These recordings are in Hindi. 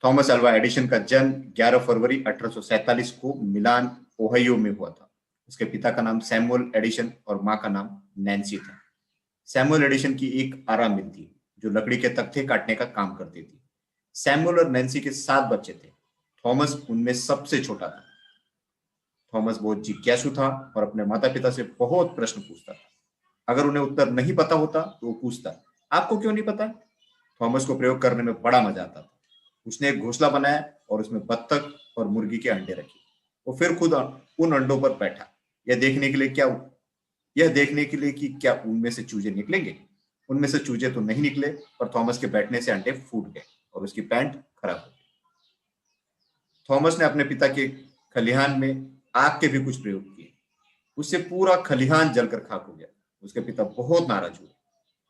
थॉमस अल्वा एडिशन का जन्म 11 फरवरी 1847 को मिलान, ओहायो में हुआ था। उसके पिता का नाम सैमुअल एडिशन और मां का नाम नैन्सी था। सैमुअल एडिशन की एक आरा मिल थी जो लकड़ी के तख्ते काटने का काम करती थी। सैमुअल और नैन्सी के 7 बच्चे थे। थॉमस उनमें सबसे छोटा था। थॉमस बहुत जिज्ञासु था और अपने माता पिता से बहुत प्रश्न पूछता था। अगर उन्हें उत्तर नहीं पता होता तो वो पूछता, आपको क्यों नहीं पता? थॉमस को प्रयोग करने में बड़ा मजा आता था। उसने एक घोंसला बनाया और उसमें बत्तख और मुर्गी के अंडे रखे। वो फिर खुद उन अंडों पर बैठा, यह देखने के लिए क्या यह देखने के लिए कि क्या उनमें से चूजे निकलेंगे। उनमें से चूजे तो नहीं निकले, पर थॉमस के बैठने से अंडे फूट गए और उसकी पैंट खराब हो गई। थॉमस ने अपने पिता के खलिहान में आग के भी कुछ प्रयोग किए। उससे पूरा खलिहान जलकर खाक हो गया। उसके पिता बहुत नाराज हुए।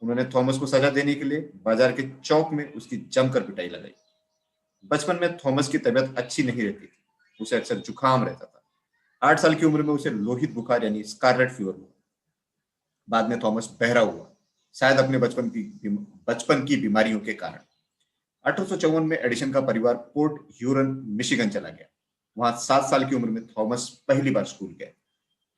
उन्होंने थॉमस को सजा देने के लिए बाजार के चौक में उसकी जमकर पिटाई लगाई। बचपन में थॉमस की तबीयत अच्छी नहीं रहती थी। उसे अक्सर जुकाम रहता था। 8 साल की उम्र में उसे लोहित बुखार यानी स्कारलेट फीवर हुआ। बाद में थॉमस बहरा हुआ, शायद अपने बचपन की बीमारियों के कारण। 1854 में एडिशन का परिवार पोर्ट ह्यूरन, मिशिगन चला गया। वहां 7 साल की उम्र में थॉमस पहली बार स्कूल गए।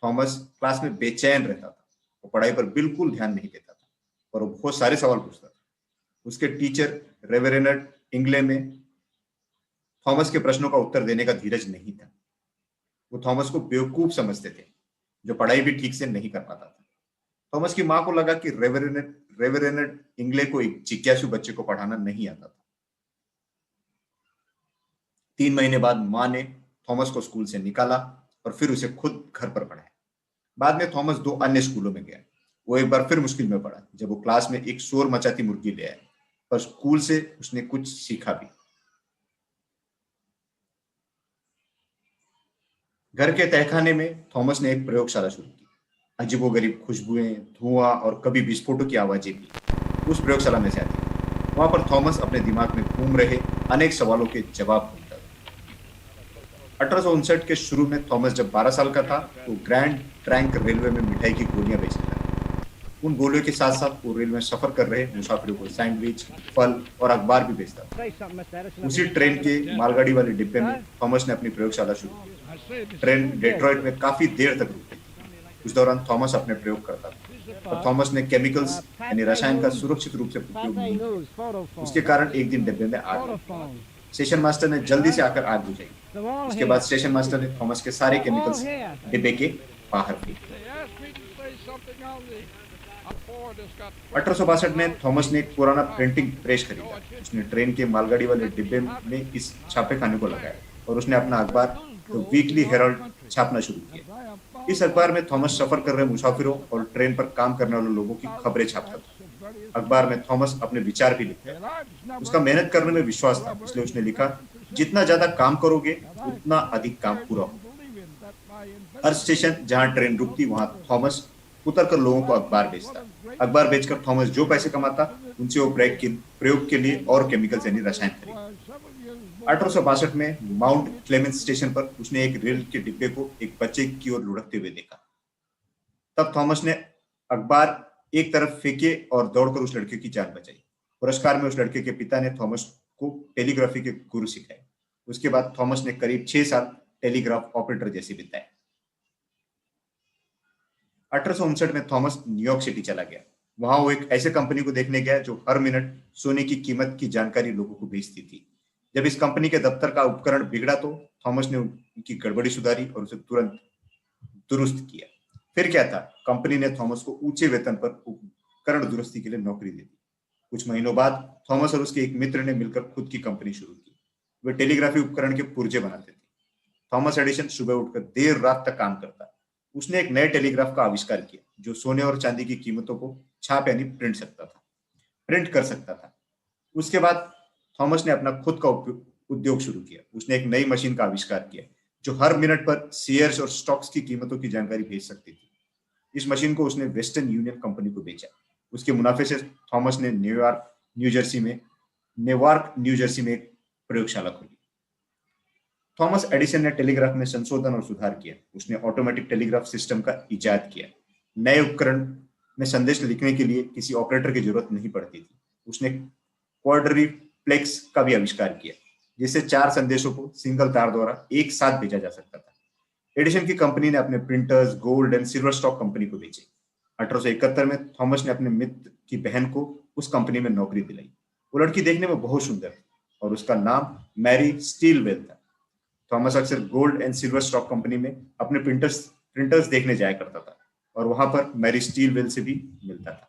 थॉमस क्लास में बेचैन रहता था। वो पढ़ाई पर बिल्कुल ध्यान नहीं देता था और वो बहुत सारे सवाल पूछता था। उसके टीचर रेवरेंड इंग्ले में थॉमस के प्रश्नों का उत्तर देने का धीरज नहीं था। वो थॉमस को बेवकूफ समझते थे जो पढ़ाई भी ठीक से नहीं कर पाता था। थॉमस की मां को लगा कि रेवरेंड इंग्ले को एक जिज्ञासु बच्चे को पढ़ाना नहीं आता था। 3 महीने बाद मां ने थॉमस को स्कूल से निकाला और फिर उसे खुद घर पर पढ़ाया। बाद में थॉमस 2 अन्य स्कूलों में गया। वो एक बार फिर मुश्किल में पड़ा जब वो क्लास में एक शोर मचाती मुर्गी ले आया, पर स्कूल से उसने कुछ सीखा भी। घर के तहखाने में थॉमस ने एक प्रयोगशाला शुरू की। अजीबोगरीब खुशबुएं, धुआं और कभी विस्फोटों की आवाजें भी उस प्रयोगशाला में से आती थी। वहां पर थॉमस अपने दिमाग में घूम रहे अनेक सवालों के जवाब ढूंढता था। 1859 के शुरू में थॉमस जब 12 साल का था तो ग्रैंड ट्रैंक रेलवे में मिठाई की गोलियां बेचने लगा। उन गोलियों के साथ साथ वो रेल में सफर कर रहे मुसाफिरों को सैंडविच, फल और अखबार भी बेचता था। उसी ट्रेन के मालगाड़ी वाले डिब्बे में थॉमस ने अपनी प्रयोगशाला शुरू की। ट्रेन डेट्रॉइट में काफी देर तक रुकती थी। उस दौरान थॉमस अपने प्रयोग करता था और थॉमस ने केमिकल्स यानी रसायन का सुरक्षित रूप से उपयोग नहीं किया। उसके कारण एक दिन डिब्बे में आग लगी। स्टेशन मास्टर ने जल्दी से आकर आग बुझाई। उसके बाद स्टेशन मास्टर ने थॉमस के सारे केमिकल्स डिब्बे के बाहर फेंक दिए। 1862 में थॉमस ने एक पुराना प्रिंटिंग प्रेस खरीदा। उसने ट्रेन के मालगाड़ी वाले डिब्बे में इस छापेखाने को लगाया और उसने अपना अखबार द वीकली हेराल्ड छापना शुरू किया। इस अखबार में थॉमस सफर कर रहे मुसाफिरों और ट्रेन पर काम करने वाले लोगों की खबरें छापता था। अखबार में थॉमस अपने विचार भी लिखता था। उसका मेहनत करने में विश्वास था, इसलिए उसने लिखा, जितना ज्यादा काम करोगे उतना अधिक काम पूरा होगा। हर स्टेशन जहां ट्रेन रुकती वहां थॉमस उतर कर लोगों को अखबार बेचता। अखबार बेचकर थॉमस जो पैसे कमाता उनसे वो प्रयोग के लिए और केमिकल्स यानी रसायन खरीदता। 1862 में माउंट क्लेमेंस स्टेशन पर उसने एक रेल के डिब्बे को एक बच्चे की ओर लुढ़कते हुए देखा। तब थॉमस ने अखबार एक तरफ फेंके और दौड़कर उस लड़के की जान बचाई। पुरस्कार में उस लड़के के पिता ने थॉमस को टेलीग्राफी के गुरु सिखाए। उसके बाद थॉमस ने करीब 6 साल टेलीग्राफ ऑपरेटर जैसे बिताए। 1859 में थॉमस न्यूयॉर्क सिटी चला गया। वहां वो एक ऐसे कंपनी को देखने गया जो हर मिनट सोने की कीमत की जानकारी लोगों को भेजती थी। जब इस कंपनी के दफ्तर का उपकरण बिगड़ा तो थॉमस ने उनकी गड़बड़ी सुधारी और उसे तुरंत दुरुस्त किया। फिर क्या था, कंपनी ने थॉमस को ऊंचे वेतन पर उपकरण दुरुस्ती के लिए नौकरी दे दी। कुछ महीनों बाद थॉमस और उसके एक मित्र ने मिलकर खुद की कंपनी शुरू की। वे टेलीग्राफी उपकरण के पुर्जे बनाते थे। थॉमस एडिसन सुबह उठकर देर रात तक काम करता। उसने एक नए टेलीग्राफ का आविष्कार किया जो सोने और चांदी की कीमतों को छाप यानी प्रिंट कर सकता था। उसके बाद थॉमस ने अपना खुद का उद्योग शुरू किया। उसने एक नई मशीन का आविष्कार किया जो हर मिनट पर शेयर्स और स्टॉक्स की कीमतों की जानकारी भेज सकती थी। इस मशीन को उसने वेस्टर्न यूनियन कंपनी को बेचा। उसके मुनाफे से थॉमस ने नेवार्क न्यू जर्सी में एक प्रयोगशाला खोली। थॉमस एडिसन ने टेलीग्राफ में संशोधन और सुधार किया। उसने ऑटोमेटिक टेलीग्राफ सिस्टम का इजाद किया। नए उपकरण में संदेश लिखने के लिए किसी ऑपरेटर की जरूरत नहीं पड़ती थी। उसने क्वाड्रिप्लेक्स का भी आविष्कार किया जिससे 4 संदेशों को सिंगल तार द्वारा एक साथ भेजा जा सकता था। एडिशन की कंपनी ने अपने printers gold and silver stock company को बेचे। 1871 में थॉमस ने अपने मित्र की बहन को उस कंपनी में नौकरी दिलाई। वो लड़की देखने में बहुत सुंदर थी और उसका नाम मैरी स्टीलवेल था। थॉमस अक्सर gold and silver stock company में अपने प्रिंटर्स देखने जाया करता था और वहां पर मैरी स्टीलवेल से भी मिलता था।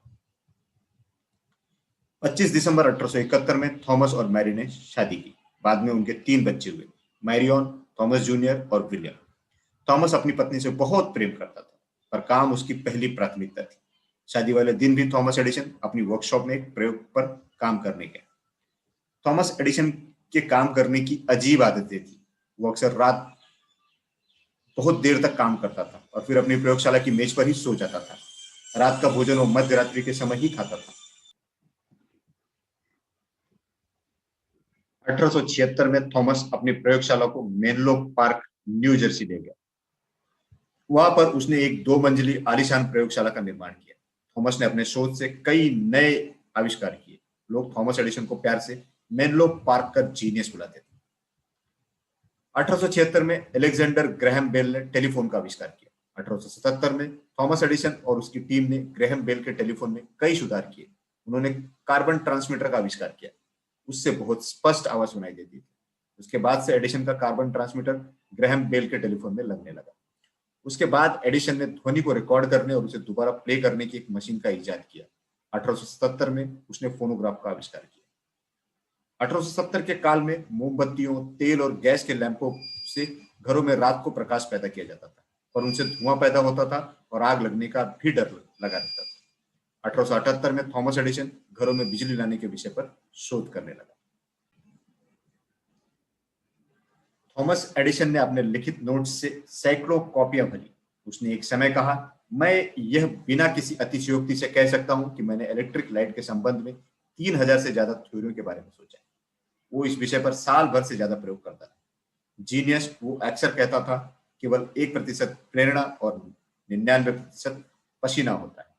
25 दिसंबर 1871 में थॉमस और मैरी ने शादी की। बाद में उनके 3 बच्चे हुए, मैरियन, थॉमस जूनियर और विलियम। थॉमस अपनी पत्नी से बहुत प्रेम करता था, पर काम उसकी पहली प्राथमिकता थी। शादी वाले दिन भी थॉमस एडिसन अपनी वर्कशॉप में एक प्रयोग पर काम करने गए। थॉमस एडिसन के काम करने की अजीब आदतें थी। वो अक्सर रात बहुत देर तक काम करता था और फिर अपनी प्रयोगशाला की मेज पर ही सो जाता था। रात का भोजन वो मध्य रात्रि के समय ही खाता था। 1876 में थॉमस अपनी प्रयोगशाला को मेनलो पार्क, न्यू जर्सी ले गया। वहां पर उसने एक 2 मंजिली आलीशान प्रयोगशाला का निर्माण किया। थॉमस ने अपने शोध से कई नए आविष्कार किए। लोग थॉमस एडिसन को प्यार से मेनलो पार्क का जीनियस बुलाते थे। 1876 में अलेक्जेंडर ग्रैहम बेल ने टेलीफोन का आविष्कार किया। 1877 में थॉमस एडिसन और उसकी टीम ने ग्रैहम बेल के टेलीफोन में कई सुधार किए। उन्होंने कार्बन ट्रांसमीटर का आविष्कार किया। उससे बहुत स्पष्ट आवाज सुनाई देती थी। उसके बाद से एडिसन का कार्बन ट्रांसमीटर ग्रैहम बेल के टेलीफोन में लगने लगा। उसके बाद एडिसन ने ध्वनि को रिकॉर्ड करने और उसे दोबारा प्ले करने की एक मशीन का इजाद किया। 1877 में उसने फोनोग्राफ का आविष्कार किया। 1870 के काल में मोमबत्तियों, तेल और गैस के लैंपों से घरों में रात को प्रकाश पैदा किया जाता था, पर उनसे धुआं पैदा होता था और आग लगने का भी डर लगा रहता था। 1878 में थॉमस एडिसन घरों में बिजली लाने के विषय पर शोध करने लगा। थॉमस एडिसन ने अपने लिखित नोट्स से सैकड़ों कॉपियां भरी। उसने एक समय कहा, मैं यह बिना किसी अतिशयोक्ति से कह सकता हूं कि मैंने इलेक्ट्रिक लाइट के संबंध में 3000 से ज्यादा थ्योरियों के बारे में सोचा। वो इस विषय पर साल भर से ज्यादा प्रयोग करता था। जीनियस, वो अक्सर कहता था, केवल 1% प्रेरणा और 99% पसीना होता है।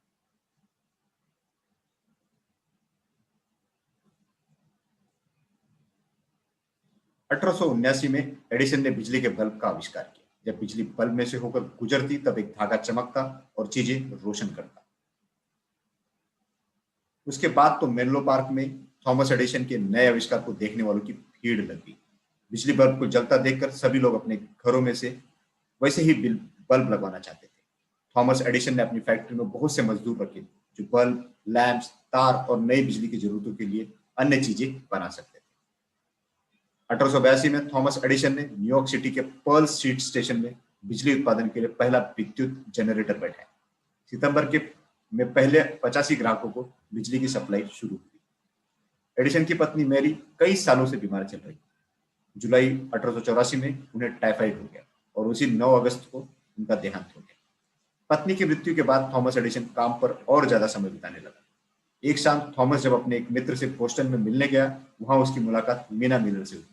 1879 में एडिसन ने बिजली के बल्ब का आविष्कार किया। जब बिजली बल्ब में से होकर गुजरती तब एक धागा चमकता और चीजें रोशन करता। उसके बाद तो मेनलो पार्क में थॉमस एडिसन के नए आविष्कार को देखने वालों की भीड़ लगी। बिजली बल्ब को जलता देखकर सभी लोग अपने घरों में से वैसे ही बल्ब लगवाना चाहते थे। थॉमस एडिसन ने अपनी फैक्ट्री में बहुत से मजदूर रखे जो बल्ब, लैंप्स, तार और नई बिजली की जरूरतों के लिए अन्य चीजें बना सकते थे। 1882 में थॉमस एडिसन ने न्यूयॉर्क सिटी के पर्ल स्ट्रीट स्टेशन में बिजली उत्पादन के लिए पहला विद्युत जनरेटर बैठाया। सितंबर के में पहले 85 ग्राहकों को बिजली की सप्लाई शुरू हुई। एडिसन की पत्नी मैरी कई सालों से बीमार चल रही। जुलाई 1884 में उन्हें टाइफाइड हो गया और उसी 9 अगस्त को उनका देहांत हो गया। पत्नी की मृत्यु के बाद थॉमस एडिसन काम पर और ज्यादा समय बिताने लगा। एक शाम थॉमस जब अपने एक मित्र से बोस्टन में मिलने गया, वहां उसकी मुलाकात मीना मिलर से हुई।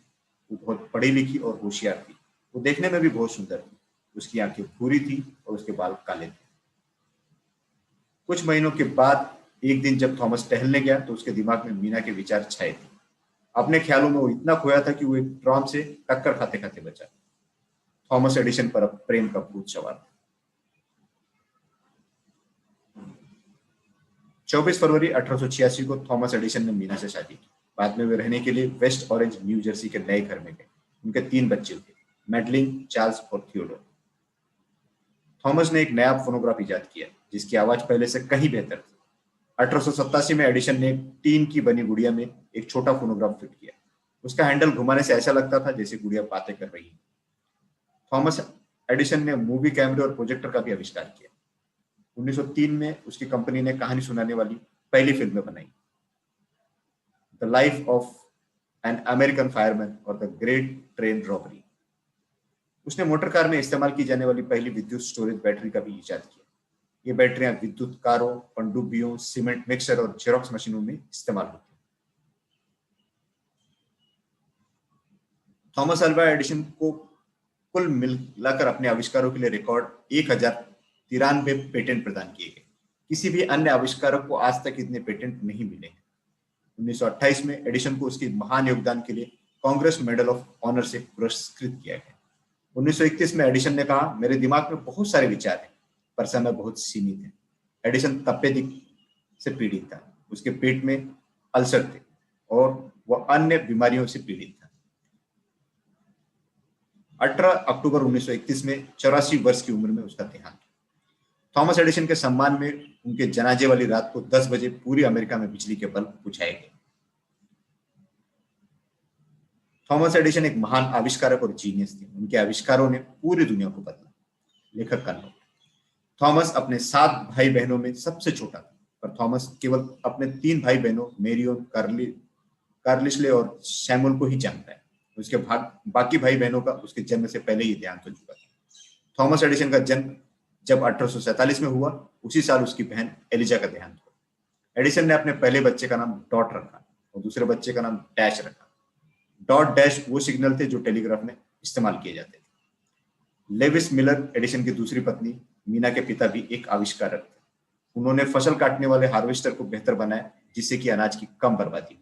वो बहुत पढ़ी लिखी और होशियार थी। वो देखने में भी बहुत सुंदर थी। उसकी आंखें भूरी थी और उसके बाल काले थे। कुछ महीनों के बाद एक दिन जब थॉमस टहलने गया तो उसके दिमाग में मीना के विचार छाए थे। अपने ख्यालों में वो इतना खोया था कि वो एक ट्रॉम से टक्कर खाते खाते बचा। थॉमस एडिसन पर अब प्रेम का भूत सवार था। 24 फरवरी 1886 को थॉमस एडिसन ने मीना से शादी की। बाद में वे रहने के लिए वेस्ट ऑरेंज, न्यू जर्सी के नए घर में गए। उनके 3 बच्चे थे, मैडलिन, चार्ल्स और थियोडोर। थॉमस ने एक नया फोनोग्राफ इजाद किया जिसकी आवाज पहले से कहीं बेहतर थी। 1887 में एडिसन ने टीन की बनी गुड़िया में एक छोटा फोनोग्राफ फिट किया। उसका हैंडल घुमाने से ऐसा लगता था जैसे गुड़िया बातें कर रही है। थॉमस एडिसन ने मूवी कैमरे और प्रोजेक्टर का भी आविष्कार किया। 1903 में उसकी कंपनी ने कहानी सुनाने वाली पहली फिल्में बनाई, the life of an American fireman और द ग्रेट ट्रेन रॉबरी। उसने मोटर कार में इस्तेमाल की जाने वाली पहली विद्युत स्टोरेज बैटरी का भी इजाद किया। ये बैटरियां विद्युत कारों, पनडुब्बियों, सीमेंट मिक्सर और जेरोक्स मशीनों में इस्तेमाल होती हैं। थॉमस अल्वा एडिसन को कुल मिलाकर अपने आविष्कारों के लिए रिकॉर्ड 1093 पेटेंट प्रदान किए गए। किसी भी अन्य आविष्कारक को आज तक इतने पेटेंट नहीं मिले हैं। 1928 में एडिसन को उसके महान योगदान के लिए कांग्रेस मेडल ऑफ ऑनर से पुरस्कृत किया गया। 1931 में एडिसन ने कहा, मेरे दिमाग में बहुत सारे विचार हैं पर समय बहुत सीमित है। एडिसन तपेदिक से पीड़ित था, उसके पेट में अल्सर थे और वह अन्य बीमारियों से पीड़ित था। 18 अक्टूबर 1931 में 84 वर्ष की उम्र में उसका देहांत। थॉमस एडिसन के सम्मान में उनके जनाजे वाली रात को 10 बजे पूरी अमेरिका में बिजली के बल्ब बुझाए गए। थॉमस एडिसन एक महान आविष्कारक और जीनियस थे। उनके आविष्कारों ने पूरी दुनिया को बदला। लेखक का नोट, थॉमस अपने 7 भाई बहनों में सबसे छोटा था, पर थॉमस केवल अपने 3 भाई बहनों मेरियन, कार्लिस्ले और सैमुअल को ही जानता है। उसके बाकी भाई बहनों का उसके जन्म से पहले ही देहांत हो चुका था। थॉमस एडिसन का जन्म जब 1847 में हुआ, उसी साल उसकी बहन एलिजा का देहांत हुआ। एडिसन ने अपने पहले बच्चे का नाम डॉट रखा और दूसरे बच्चे का नाम डैश रखा। डॉट डैश वो सिग्नल थे जो टेलीग्राफ में इस्तेमाल किए जाते थे। लेविस मिलर, एडिसन की दूसरी पत्नी मीना के पिता, भी एक आविष्कारक थे। उन्होंने फसल काटने वाले हार्वेस्टर को बेहतर बनाया, जिससे कि अनाज की कम बर्बादी।